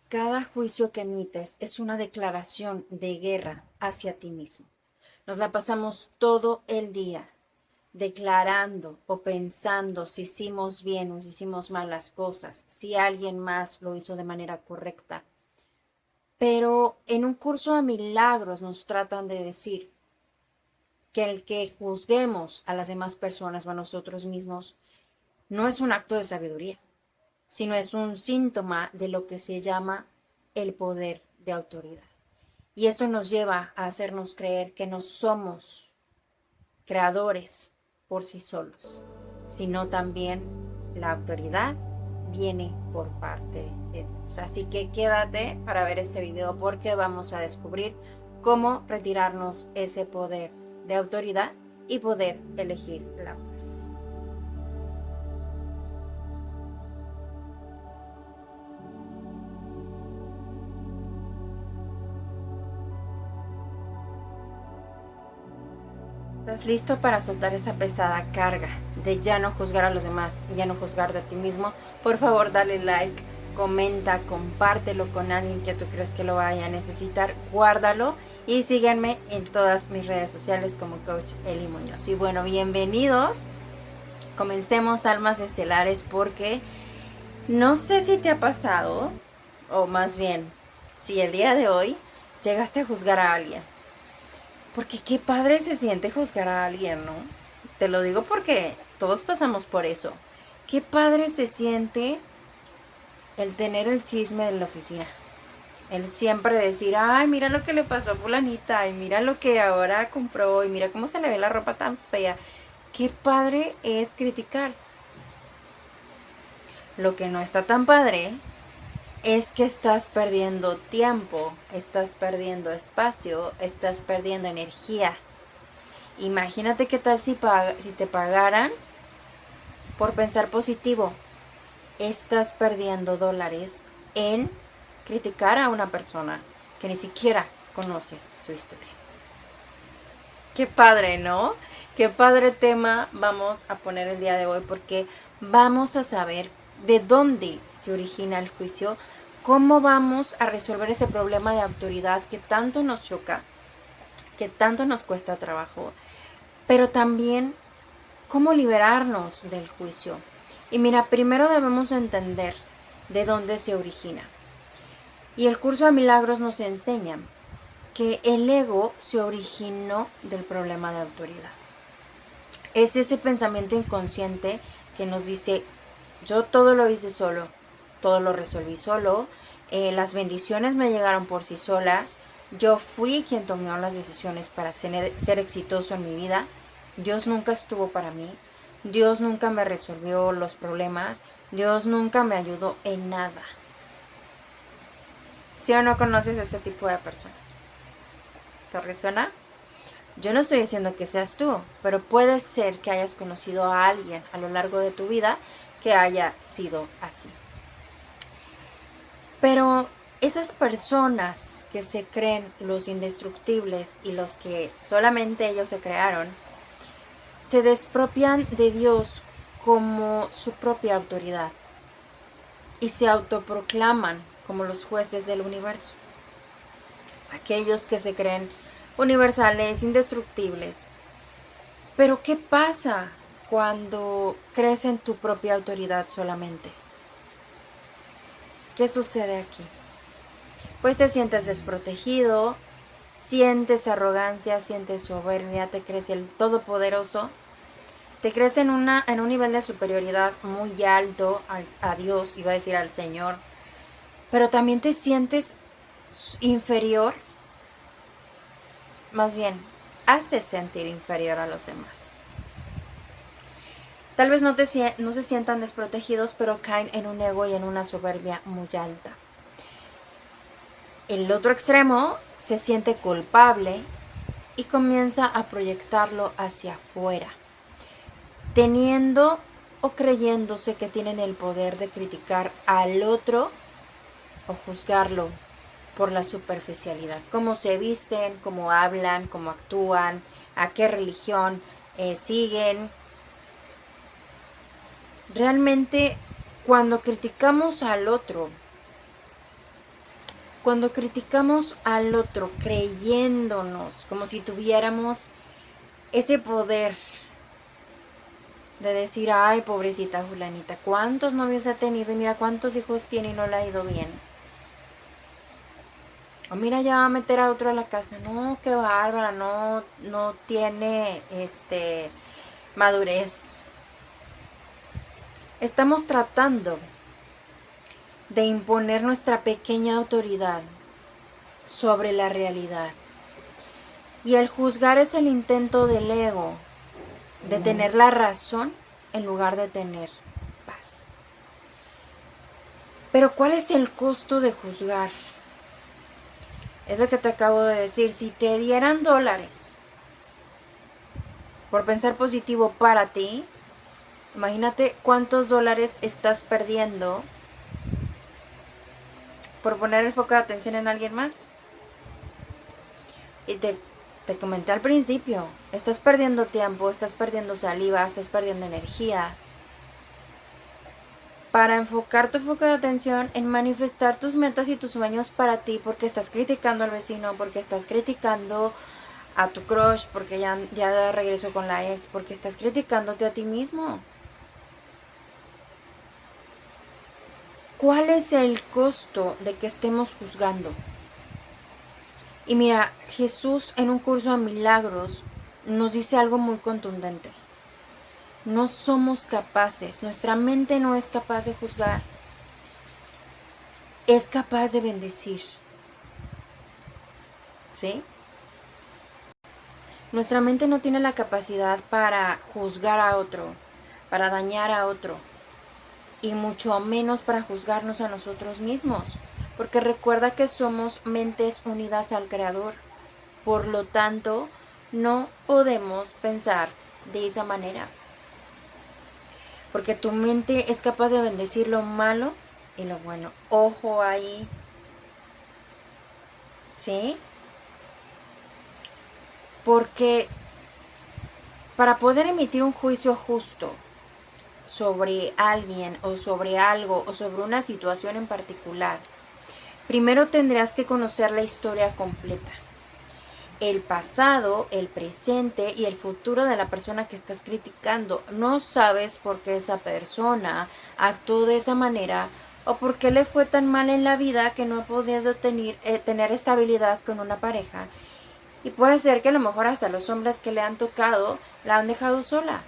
Cada juicio que emites es una declaración de guerra hacia ti mismo. Nos la pasamos todo el día declarando o pensando si hicimos bien o si hicimos mal las cosas, si alguien más lo hizo de manera correcta. Pero en un curso de milagros nos tratan de decir que el que juzguemos a las demás personas o a nosotros mismos no es un acto de sabiduría, sino es un síntoma de lo que se llama el poder de autoridad. Y esto nos lleva a hacernos creer que no somos creadores por sí solos, sino también la autoridad viene por parte de Dios. Así que quédate para ver este video porque vamos a descubrir cómo retirarnos ese poder de autoridad y poder elegir la paz. ¿Estás listo para soltar esa pesada carga de ya no juzgar a los demás y ya no juzgarte a ti mismo? Por favor, dale like, comenta, compártelo con alguien que tú crees que lo vaya a necesitar, guárdalo y síganme en todas mis redes sociales como Coach Eli Muñoz. Y bueno, bienvenidos. Comencemos, almas estelares, porque no sé si te ha pasado, o más bien, si el día de hoy llegaste a juzgar a alguien. Porque qué padre se siente juzgar a alguien, ¿no? Te lo digo porque todos pasamos por eso. Qué padre se siente el tener el chisme de la oficina. El siempre decir, ay, mira lo que le pasó a fulanita, y mira lo que ahora compró, y mira cómo se le ve la ropa tan fea. Qué padre es criticar. Lo que no está tan padre es que estás perdiendo tiempo, estás perdiendo espacio, estás perdiendo energía. Imagínate qué tal si te pagaran por pensar positivo. Estás perdiendo dólares en criticar a una persona que ni siquiera conoces su historia. Qué padre, ¿no? Qué padre tema vamos a poner el día de hoy porque vamos a saber de dónde se origina el juicio, cómo vamos a resolver ese problema de autoridad que tanto nos choca, que tanto nos cuesta trabajo, pero también cómo liberarnos del juicio. Y mira, primero debemos entender de dónde se origina. Y el curso de milagros nos enseña que el ego se originó del problema de autoridad. Es ese pensamiento inconsciente que nos dice, yo todo lo hice solo, todo lo resolví solo, las bendiciones me llegaron por sí solas, yo fui quien tomó las decisiones para ser exitoso en mi vida, Dios nunca estuvo para mí, Dios nunca me resolvió los problemas, Dios nunca me ayudó en nada. ¿Sí o no conoces a ese tipo de personas? ¿Te resuena? Yo no estoy diciendo que seas tú, pero puede ser que hayas conocido a alguien a lo largo de tu vida que haya sido así. Pero esas personas que se creen los indestructibles y los que solamente ellos se crearon, se despropian de Dios como su propia autoridad y se autoproclaman como los jueces del universo. Aquellos que se creen universales, indestructibles. Pero ¿qué pasa cuando crees en tu propia autoridad solamente? ¿Qué sucede aquí? Pues te sientes desprotegido, sientes arrogancia, sientes soberbia, te crees el todopoderoso, te crees en un nivel de superioridad muy alto a Dios, iba a decir al Señor, pero también te sientes inferior, más bien, haces sentir inferior a los demás. Tal vez no se sientan desprotegidos, pero caen en un ego y en una soberbia muy alta. El otro extremo se siente culpable y comienza a proyectarlo hacia afuera, teniendo o creyéndose que tienen el poder de criticar al otro o juzgarlo por la superficialidad, cómo se visten, cómo hablan, cómo actúan, a qué religión siguen. Realmente, cuando criticamos al otro, cuando criticamos al otro creyéndonos como si tuviéramos ese poder de decir, ay, pobrecita fulanita, ¿cuántos novios ha tenido? Y mira cuántos hijos tiene y no le ha ido bien. O mira, ya va a meter a otro a la casa. No, qué bárbara, no tiene madurez. Estamos tratando de imponer nuestra pequeña autoridad sobre la realidad. Y el juzgar es el intento del ego de tener la razón en lugar de tener paz. Pero ¿cuál es el costo de juzgar? Es lo que te acabo de decir. Si te dieran $, por pensar positivo para ti, imagínate cuántos $, estás perdiendo por poner el foco de atención en alguien más. Y te comenté al principio, estás perdiendo tiempo, estás perdiendo saliva, estás perdiendo energía para enfocar tu foco de atención en manifestar tus metas y tus sueños para ti, porque estás criticando al vecino, porque estás criticando a tu crush, porque ya regresó con la ex, porque estás criticándote a ti mismo. ¿Cuál es el costo de que estemos juzgando? Y mira, Jesús en un curso de milagros nos dice algo muy contundente. No somos capaces, nuestra mente no es capaz de juzgar, es capaz de bendecir. ¿Sí? Nuestra mente no tiene la capacidad para juzgar a otro, para dañar a otro, y mucho menos para juzgarnos a nosotros mismos, porque recuerda que somos mentes unidas al Creador. Por lo tanto, no podemos pensar de esa manera, porque tu mente es capaz de bendecir lo malo y lo bueno. Ojo ahí, ¿sí? Porque para poder emitir un juicio justo sobre alguien o sobre algo o sobre una situación en particular, primero tendrás que conocer la historia completa. El pasado, el presente y el futuro de la persona que estás criticando. No sabes por qué esa persona actuó de esa manera o por qué le fue tan mal en la vida que no ha podido tener estabilidad con una pareja. Y puede ser que a lo mejor hasta los hombres que le han tocado la han dejado sola.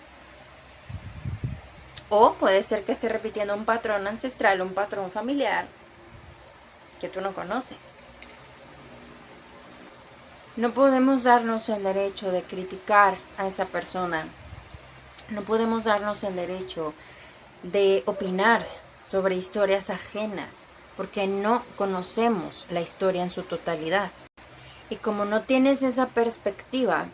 O puede ser que esté repitiendo un patrón ancestral, un patrón familiar que tú no conoces. No podemos darnos el derecho de criticar a esa persona. No podemos darnos el derecho de opinar sobre historias ajenas, porque no conocemos la historia en su totalidad. Y como no tienes esa perspectiva,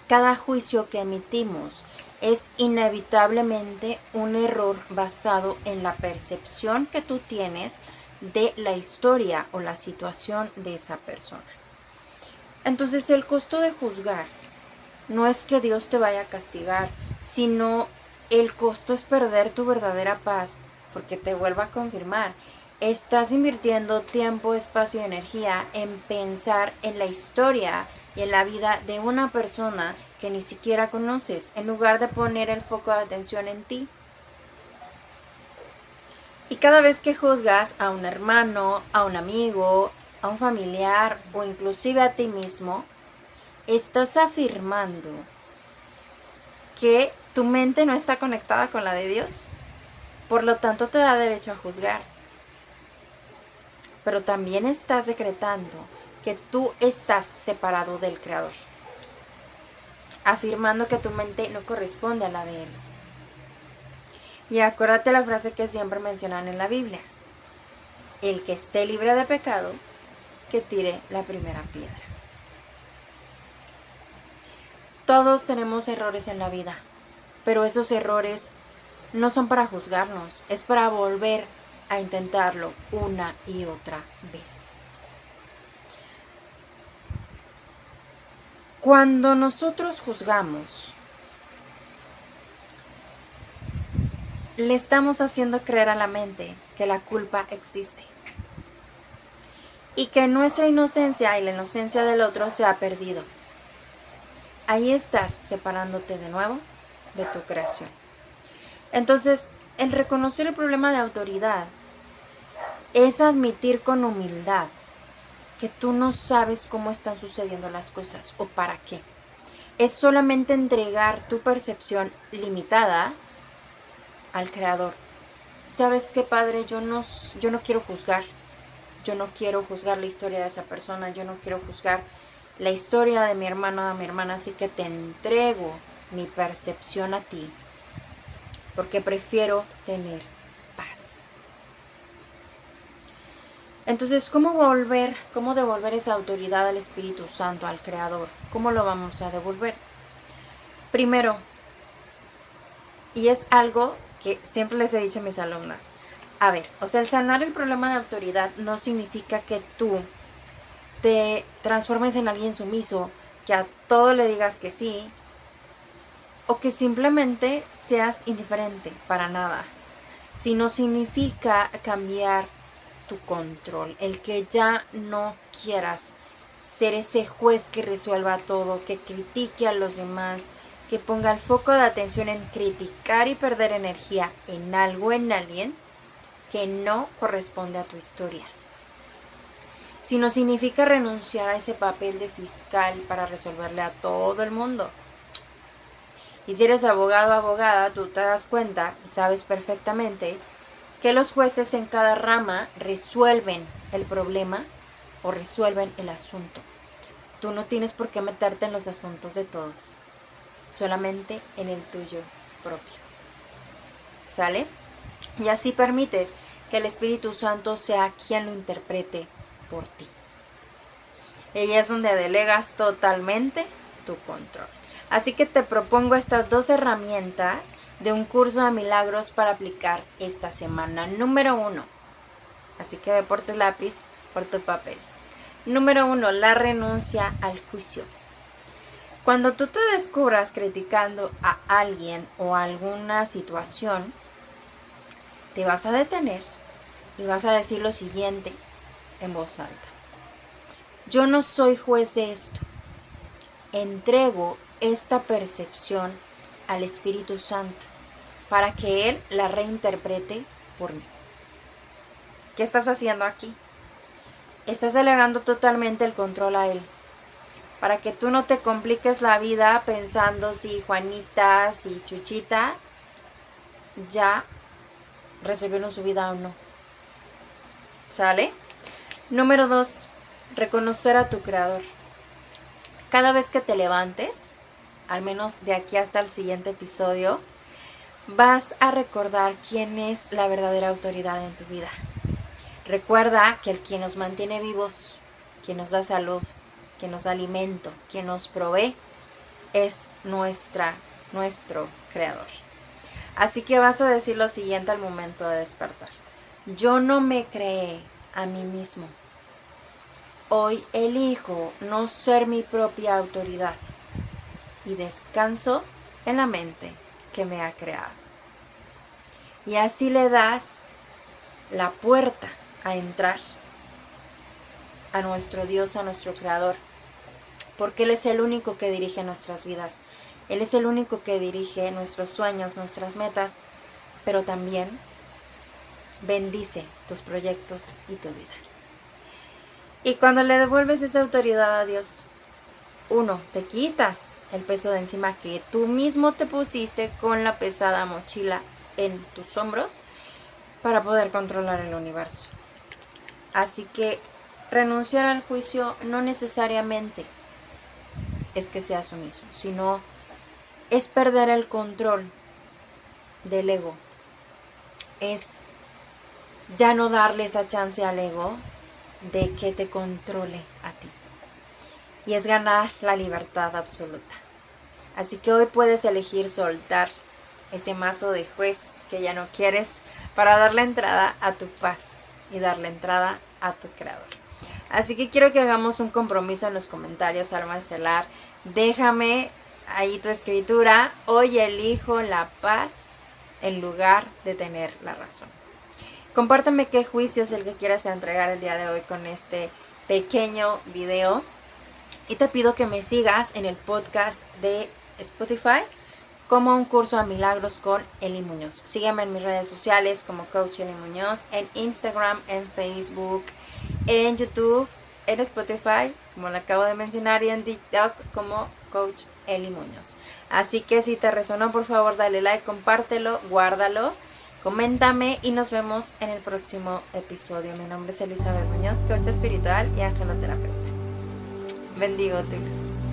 cada juicio que emitimos es inevitablemente un error basado en la percepción que tú tienes de la historia o la situación de esa persona. Entonces el costo de juzgar no es que Dios te vaya a castigar, sino el costo es perder tu verdadera paz, porque te vuelvo a confirmar, estás invirtiendo tiempo, espacio y energía en pensar en la historia y en la vida de una persona que ni siquiera conoces, en lugar de poner el foco de atención en ti. Y cada vez que juzgas a un hermano, a un amigo, a un familiar o inclusive a ti mismo, estás afirmando que tu mente no está conectada con la de Dios. Por lo tanto, te da derecho a juzgar. Pero también estás decretando que tú estás separado del Creador, afirmando que tu mente no corresponde a la de Él. Y acuérdate la frase que siempre mencionan en la Biblia: el que esté libre de pecado, que tire la primera piedra. Todos tenemos errores en la vida, pero esos errores no son para juzgarnos, es para volver a intentarlo una y otra vez. Cuando nosotros juzgamos, le estamos haciendo creer a la mente que la culpa existe. y que nuestra inocencia y la inocencia del otro se ha perdido. Ahí estás separándote de nuevo de tu creación. Entonces, el reconocer el problema de autoridad es admitir con humildad que tú no sabes cómo están sucediendo las cosas o para qué. Es solamente entregar tu percepción limitada al Creador. ¿Sabes qué, Padre? Yo no quiero juzgar. Yo no quiero juzgar la historia de esa persona. Yo no quiero juzgar la historia de mi hermano o de mi hermana. Así que te entrego mi percepción a ti. Porque prefiero tener paz. Entonces, ¿cómo devolver esa autoridad al Espíritu Santo, al Creador? ¿Cómo lo vamos a devolver? Primero, y es algo que siempre les he dicho a mis alumnas, a ver, o sea, el sanar el problema de autoridad no significa que tú te transformes en alguien sumiso, que a todo le digas que sí, o que simplemente seas indiferente, para nada. Sino significa cambiar tu control, el que ya no quieras ser ese juez que resuelva todo, que critique a los demás, que ponga el foco de atención en criticar y perder energía en algo, en alguien que no corresponde a tu historia. Sino significa renunciar a ese papel de fiscal para resolverle a todo el mundo. Y si eres abogado o abogada, tú te das cuenta y sabes perfectamente que los jueces en cada rama resuelven el problema o resuelven el asunto. Tú no tienes por qué meterte en los asuntos de todos, solamente en el tuyo propio. ¿Sale? Y así permites que el Espíritu Santo sea quien lo interprete por ti. Y es donde delegas totalmente tu control. Así que te propongo estas 2 herramientas de un curso de milagros para aplicar esta semana. Número 1. Así que ve por tu lápiz, por tu papel. Número 1. La renuncia al juicio. Cuando tú te descubras criticando a alguien o a alguna situación, te vas a detener y vas a decir lo siguiente en voz alta. Yo no soy juez de esto. Entrego esta percepción al Espíritu Santo para que Él la reinterprete por mí. ¿Qué estás haciendo aquí? Estás delegando totalmente el control a Él, para que tú no te compliques la vida pensando si Juanita, si Chuchita ya resolvieron su vida o no. ¿Sale? Número 2, reconocer a tu Creador. Cada vez que te levantes, al menos de aquí hasta el siguiente episodio, vas a recordar quién es la verdadera autoridad en tu vida. Recuerda que el quien nos mantiene vivos, quien nos da salud, quien nos da alimento, quien nos provee, es nuestro Creador. Así que vas a decir lo siguiente al momento de despertar. Yo no me creé a mí mismo. Hoy elijo no ser mi propia autoridad y descanso en la mente que me ha creado. Y así le das la puerta a entrar a nuestro Dios, a nuestro Creador, porque Él es el único que dirige nuestras vidas. Él es el único que dirige nuestros sueños, nuestras metas, pero también bendice tus proyectos y tu vida. Y cuando le devuelves esa autoridad a Dios, 1, te quitas el peso de encima que tú mismo te pusiste con la pesada mochila en tus hombros para poder controlar el universo. Así que renunciar al juicio no necesariamente es que seas sumiso, sino es perder el control del ego. Es ya no darle esa chance al ego de que te controle a ti. Y es ganar la libertad absoluta. Así que hoy puedes elegir soltar ese mazo de juez que ya no quieres para darle entrada a tu paz y darle entrada a tu Creador. Así que quiero que hagamos un compromiso en los comentarios, alma estelar. Déjame ahí tu escritura. Hoy elijo la paz en lugar de tener la razón. Compárteme qué juicio es el que quieras entregar el día de hoy con este pequeño video. Y te pido que me sigas en el podcast de Spotify como Un Curso a Milagros con Eli Muñoz. Sígueme en mis redes sociales como Coach Eli Muñoz, en Instagram, en Facebook, en YouTube, en Spotify, como lo acabo de mencionar, y en TikTok como Coach Eli Muñoz. Así que si te resonó, por favor, dale like, compártelo, guárdalo, coméntame y nos vemos en el próximo episodio. Mi nombre es Elizabeth Muñoz, coach espiritual y angenoterapeuta. Bendigo tu luz.